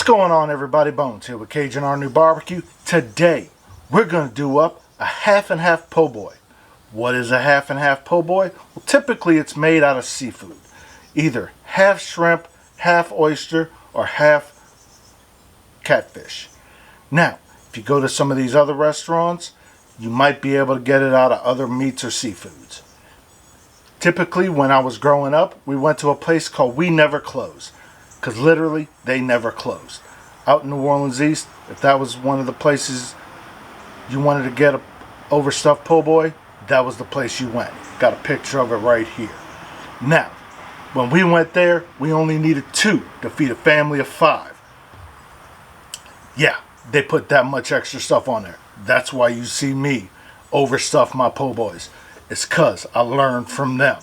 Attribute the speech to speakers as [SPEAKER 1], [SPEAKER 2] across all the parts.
[SPEAKER 1] going on, everybody? Bones here with Cajun RNEWBBQ. Today we're going to do up a half and half po' boy. What is a half and half po' boy? Well, typically it's made out of seafood, either half shrimp, half oyster, or half catfish. Now, if you go to some of these other restaurants, you might be able to get it out of other meats or seafoods. Typically, when I was growing up, we went to a place called We Never Close, because literally they never closed. Out in New Orleans East, if that was one of the places you wanted to get a overstuffed po' boy, that was the place you went. Got a picture of it right here. Now, when we went there, we only needed 2 to feed a family of 5. Yeah, they put that much extra stuff on there. That's why you see me overstuff my po' boys. It's because I learned from them.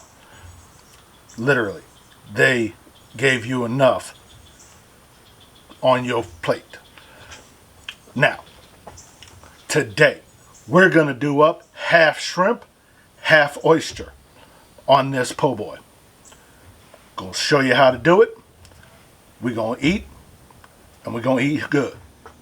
[SPEAKER 1] Literally, they gave you enough on your plate. Now, today, we're going to do up half shrimp, half oyster on this po' boy. Gonna show you how to do it. We're going to eat, and we're going to eat good.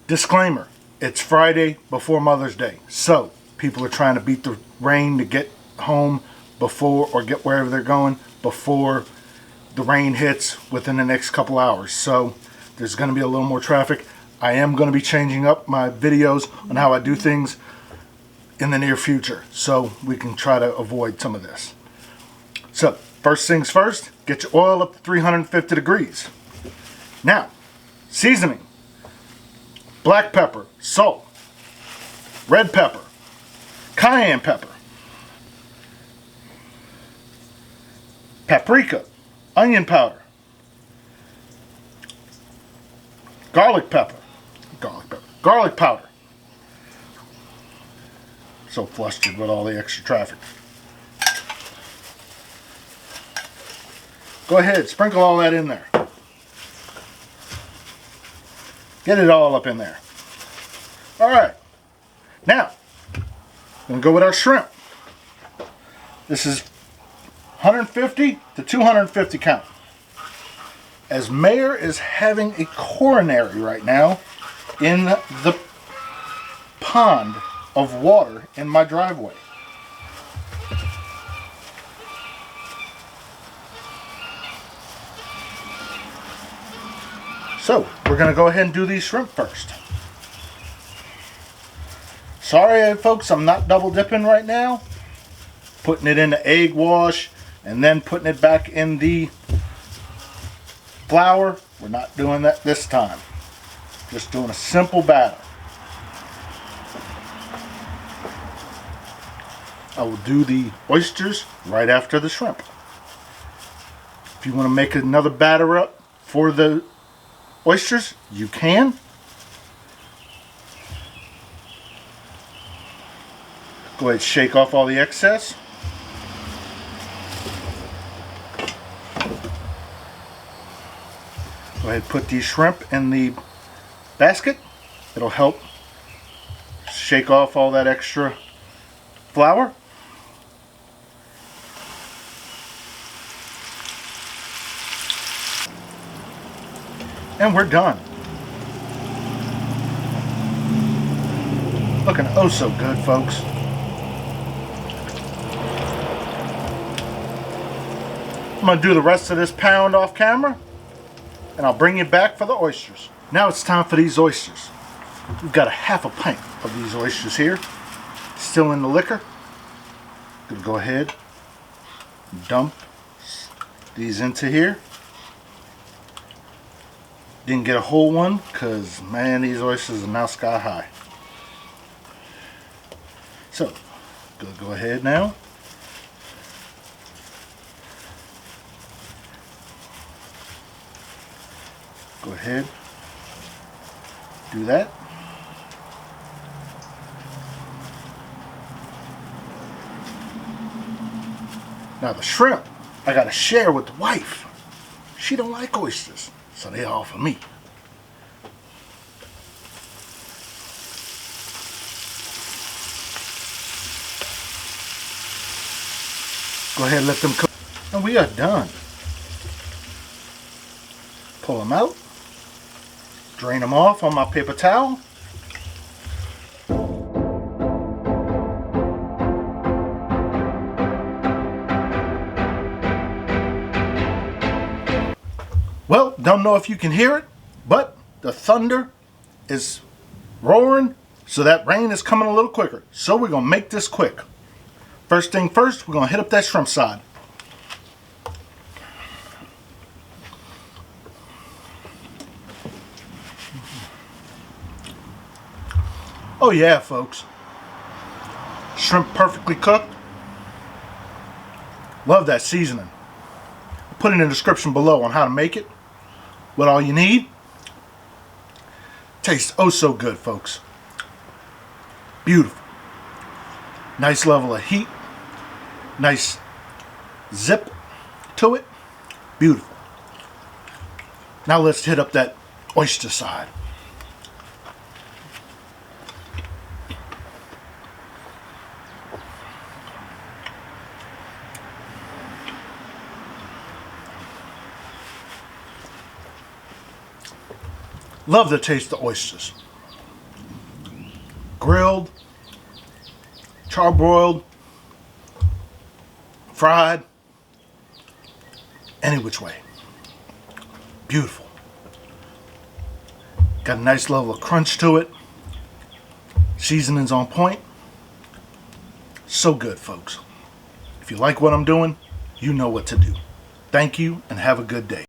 [SPEAKER 1] Disclaimer, it's Friday before Mother's Day, so people are trying to beat the rain to get home before, or get wherever they're going before the rain hits within the next couple hours. So there's going to be a little more traffic. I am going to be changing up my videos on how I do things in the near future, so we can try to avoid some of this. So first things first, get your oil up to 350 degrees. Now, seasoning: black pepper, salt, red pepper, cayenne pepper, paprika, onion powder, garlic powder. So flustered with all the extra traffic. Go ahead, sprinkle all that in there. Get it all up in there. All right. Now, I'm going to go with our shrimp. This is 150 to 250 count. As Mayor is having a coronary right now in the pond of water in my driveway. So, we're going to go ahead and do these shrimp first. Sorry, folks, I'm not double dipping right now. Putting it in the egg wash and then putting it back in the flour. We're not doing that this time. Just doing a simple batter. I will do the oysters right after the shrimp. If you want to make another batter up for the oysters, you can. Go ahead and shake off all the excess. Go ahead and put these shrimp in the basket. It'll help shake off all that extra flour. And we're done. Looking oh so good, folks. I'm going to do the rest of this pound off camera, and I'll bring you back for the oysters. Now it's time for these oysters. We've got a half a pint of these oysters here, still in the liquor. Gonna go ahead and dump these into here. Didn't get a whole one because, man, these oysters are now sky high. So, gonna go ahead now. Go ahead, do that. Now the shrimp, I gotta share with the wife. She don't like oysters, so they all for me. Go ahead and let them cook. And we are done. Pull them out. Drain them off on my paper towel. Well, don't know if you can hear it, but the thunder is roaring, so that rain is coming a little quicker. So we're going to make this quick. First thing first, we're going to hit up that shrimp side. Oh yeah, folks. Shrimp perfectly cooked. Love that seasoning. I'll put it in the description below on how to make it. What all you need. Tastes oh so good, folks. Beautiful. Nice level of heat. Nice zip to it. Beautiful. Now let's hit up that oyster side. Love the taste of oysters. Grilled, charbroiled, fried, any which way. Beautiful. Got a nice level of crunch to it. Seasoning's on point. So good, folks. If you like what I'm doing, you know what to do. Thank you and have a good day.